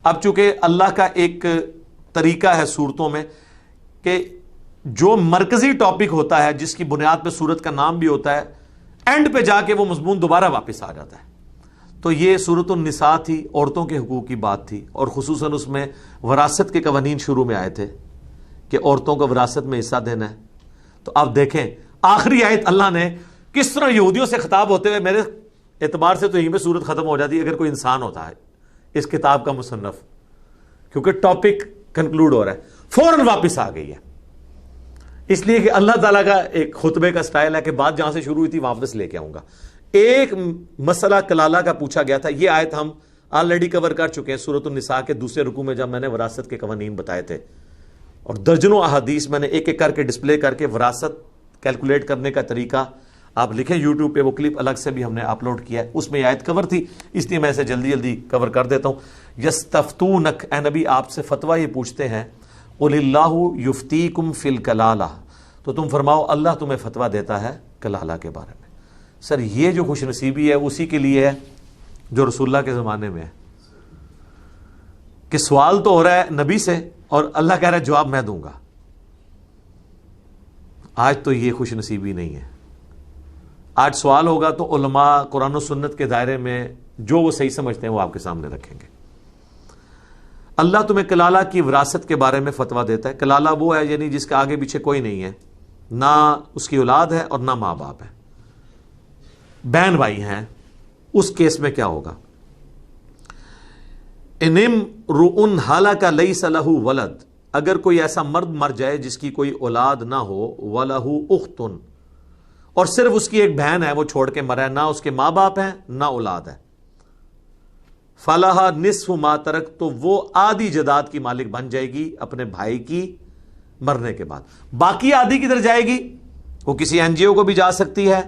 اب چونکہ اللہ کا ایک طریقہ ہے صورتوں میں کہ جو مرکزی ٹاپک ہوتا ہے جس کی بنیاد پہ صورت کا نام بھی ہوتا ہے، اینڈ پہ جا کے وہ مضمون دوبارہ واپس آ جاتا ہے. تو یہ سورۃ النساء تھی، عورتوں کے حقوق کی بات تھی، اور خصوصاً اس میں وراثت کے قوانین شروع میں آئے تھے کہ عورتوں کو وراثت میں حصہ دینا ہے. تو آپ دیکھیں آخری آیت اللہ نے کس طرح یہودیوں سے خطاب ہوتے ہوئے، میرے اعتبار سے تو یہیں پہ صورت ختم ہو جاتی ہے اگر کوئی انسان ہوتا ہے اس کتاب کا مصنف، کیونکہ ٹاپک کنکلوڈ ہو رہا ہے، فوراً واپس آ گئی ہے. اس لیے کہ اللہ تعالیٰ کا ایک خطبے کا سٹائل ہے کہ بات جہاں سے شروع ہوئی تھی واپس لے کے آؤں گا. ایک مسئلہ کلالہ کا پوچھا گیا تھا، یہ آیت ہم آلریڈی کور کر چکے ہیں سورۃ النساء کے دوسرے رکوع میں جب میں نے وراثت کے قوانین بتائے تھے، اور درجنوں احادیث میں نے ایک ایک کر کے ڈسپلے کر کے وراثت کیلکولیٹ کرنے کا طریقہ آپ لکھیں یوٹیوب پہ، وہ کلپ الگ سے بھی ہم نے اپلوڈ کیا ہے، اس میں آیت کور تھی، اس لیے میں اسے جلدی جلدی کور کر دیتا ہوں. یستفتونک، اے نبی آپ سے فتویٰ یہ پوچھتے ہیں، قل اللہ یفتیکم فی الکلالہ، تو تم فرماؤ اللہ تمہیں فتویٰ دیتا ہے کلالہ کے بارے میں. سر یہ جو خوش نصیبی ہے اسی کے لیے ہے جو رسول اللہ کے زمانے میں ہے کہ سوال تو ہو رہا ہے نبی سے اور اللہ کہہ رہا ہے جواب میں دوں گا. آج تو یہ خوش نصیبی نہیں ہے. آج سوال ہوگا تو علماء قرآن و سنت کے دائرے میں جو وہ صحیح سمجھتے ہیں وہ آپ کے سامنے رکھیں گے. اللہ تمہیں کلالہ کی وراثت کے بارے میں فتویٰ دیتا ہے. کلالہ وہ ہے یعنی جس کے آگے پیچھے کوئی نہیں ہے، نہ اس کی اولاد ہے اور نہ ماں باپ ہے، بہن بھائی ہیں. اس کیس میں کیا ہوگا؟ انم رؤن ہلاک لیس لہ ولد، اگر کوئی ایسا مرد مر جائے جس کی کوئی اولاد نہ ہو، ولہ اختن، اور صرف اس کی ایک بہن ہے وہ چھوڑ کے مرا ہے، نہ اس کے ماں باپ ہیں نہ اولاد ہے، فلہا نصف ما ترک، تو وہ آدھی جائیداد کی مالک بن جائے گی اپنے بھائی کی مرنے کے بعد. باقی آدھی کدھر جائے گی؟ وہ کسی این جی او کو بھی جا سکتی ہے،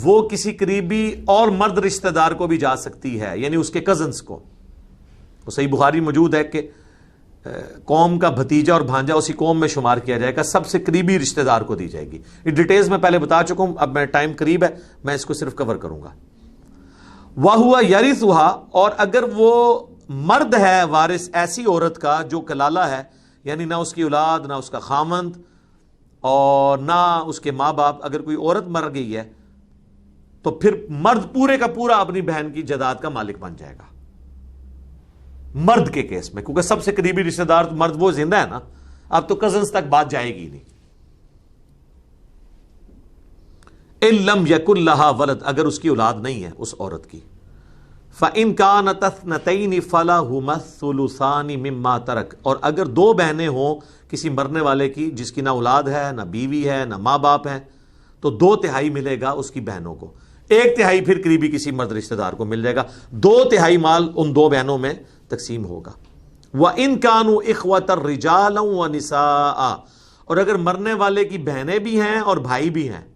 وہ کسی قریبی اور مرد رشتہ دار کو بھی جا سکتی ہے، یعنی اس کے کزنز کو. وہ صحیح بخاری موجود ہے کہ قوم کا بھتیجا اور بھانجا اسی قوم میں شمار کیا جائے گا، سب سے قریبی رشتہ دار کو دی جائے گی. یہ ڈیٹیلز میں پہلے بتا چکا ہوں، اب میں ٹائم قریب ہے میں اس کو صرف کور کروں گا. وَهُوَ يَرِثُهَا، اور اگر وہ مرد ہے وارث ایسی عورت کا جو کلالہ ہے، یعنی نہ اس کی اولاد نہ اس کا خامند اور نہ اس کے ماں باپ، اگر کوئی عورت مر گئی ہے تو پھر مرد پورے کا پورا اپنی بہن کی جائیداد کا مالک بن جائے گا مرد کے کیس میں، کیونکہ سب سے قریبی رشتہ دار مرد وہ زندہ ہے نا، اب تو کزنز تک بات جائے گی نہیں. إِن لَمْ يَكُنْ لَهَا وَلَدٌ، اگر اس کی اولاد نہیں ہے اس عورت کی، فَإِن كَانَتْ اثْنَتَيْنِ فَلَهُمَا الثُّلُثَانِ مِمَّا تَرَكَ، اور اگر دو بہنیں ہوں کسی مرنے والے کی جس کی نہ اولاد ہے نہ بیوی ہے نہ ماں باپ ہیں، تو 2/3 ملے گا اس کی بہنوں کو، 1/3 پھر قریبی کسی مرد رشتہ دار کو مل جائے گا، 2/3 مال ان دو بہنوں میں تقسیم ہوگا. وَإِن كَانُوا إِخْوَةً رِجَالًا وَنِسَاءً، اور اگر مرنے والے کی بہنیں بھی ہیں اور بھائی بھی ہیں،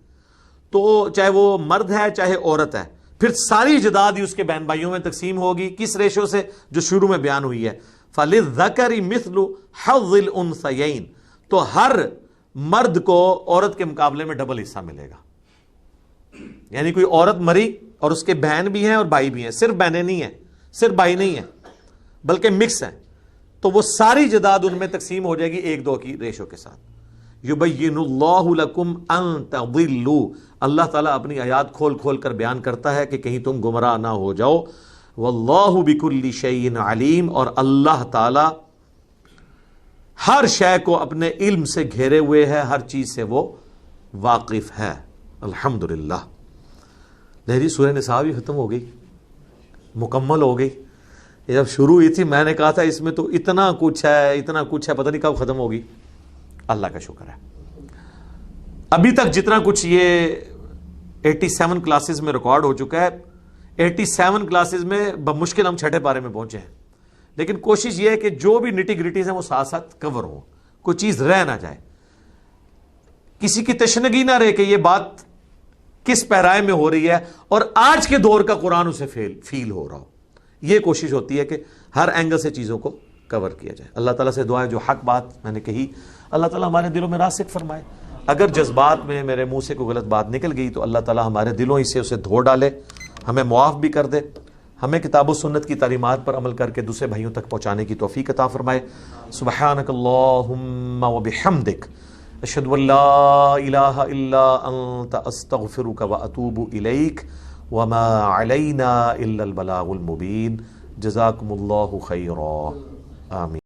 تو چاہے وہ مرد ہے چاہے عورت ہے، پھر ساری جائیداد ہی اس کے بہن بھائیوں میں تقسیم ہوگی. کس ریشو سے؟ جو شروع میں بیان ہوئی ہے، فَلِلذَّكَرِ مِثْلُ حَظِّ الْأُنثَيَيْنِ، تو ہر مرد کو عورت کے مقابلے میں ڈبل حصہ ملے گا. یعنی کوئی عورت مری اور اس کے بہن بھی ہیں اور بھائی بھی ہیں، صرف بہنیں نہیں ہیں صرف بھائی نہیں ہیں بلکہ مکس ہیں، تو وہ ساری جائیداد ان میں تقسیم ہو جائے گی 1-2 کی ریشو کے ساتھ. یبین اللہ لکم ان تضلوا، اللہ تعالیٰ اپنی آیات کھول کھول کر بیان کرتا ہے کہ کہیں تم گمراہ نہ ہو جاؤ. واللہ بکل شیء علیم، اور اللہ تعالیٰ ہر شے کو اپنے علم سے گھیرے ہوئے ہے، ہر چیز سے وہ واقف ہے. الحمدللہ. لہری سورہ نساء بھی ختم ہو گئی، مکمل ہو گئی. یہ جب شروع ہوئی تھی میں نے کہا تھا اس میں تو اتنا کچھ ہے پتہ نہیں کب ختم ہوگی. اللہ کا شکر ہے ابھی تک جتنا کچھ یہ 87 کلاسز میں ریکارڈ ہو چکا ہے، 87 کلاسز میں بمشکل ہم 6 پارے میں پہنچے ہیں، لیکن کوشش یہ ہے کہ جو بھی نٹی گریٹیز ہیں وہ ساتھ ساتھ کور ہوں، کوئی چیز رہ نہ جائے، کسی کی تشنگی نہ رہے کہ یہ بات کس پیرائے میں ہو رہی ہے اور آج کے دور کا قرآن اسے فیل ہو رہا ہو. یہ کوشش ہوتی ہے کہ ہر اینگل سے چیزوں کو کور کیا جائے. اللہ تعالیٰ سے دعا ہے جو حق بات میں نے کہی اللہ تعالیٰ ہمارے دلوں میں راسخ فرمائے. اگر جذبات میں میرے منہ سے کوئی غلط بات نکل گئی تو اللہ تعالیٰ ہمارے دلوں ہی سے اسے دھو ڈالے، ہمیں معاف بھی کر دے، ہمیں کتاب و سنت کی تعلیمات پر عمل کر کے دوسرے بھائیوں تک پہنچانے کی توفیق عطا فرمائے. سبحانک اللہم و بحمدک اشہد ان لا الہ الا انت استغفرک و اتوب الیک وما علینا الا البلاغ المبین. جزاکم اللہ خیرا. آمین.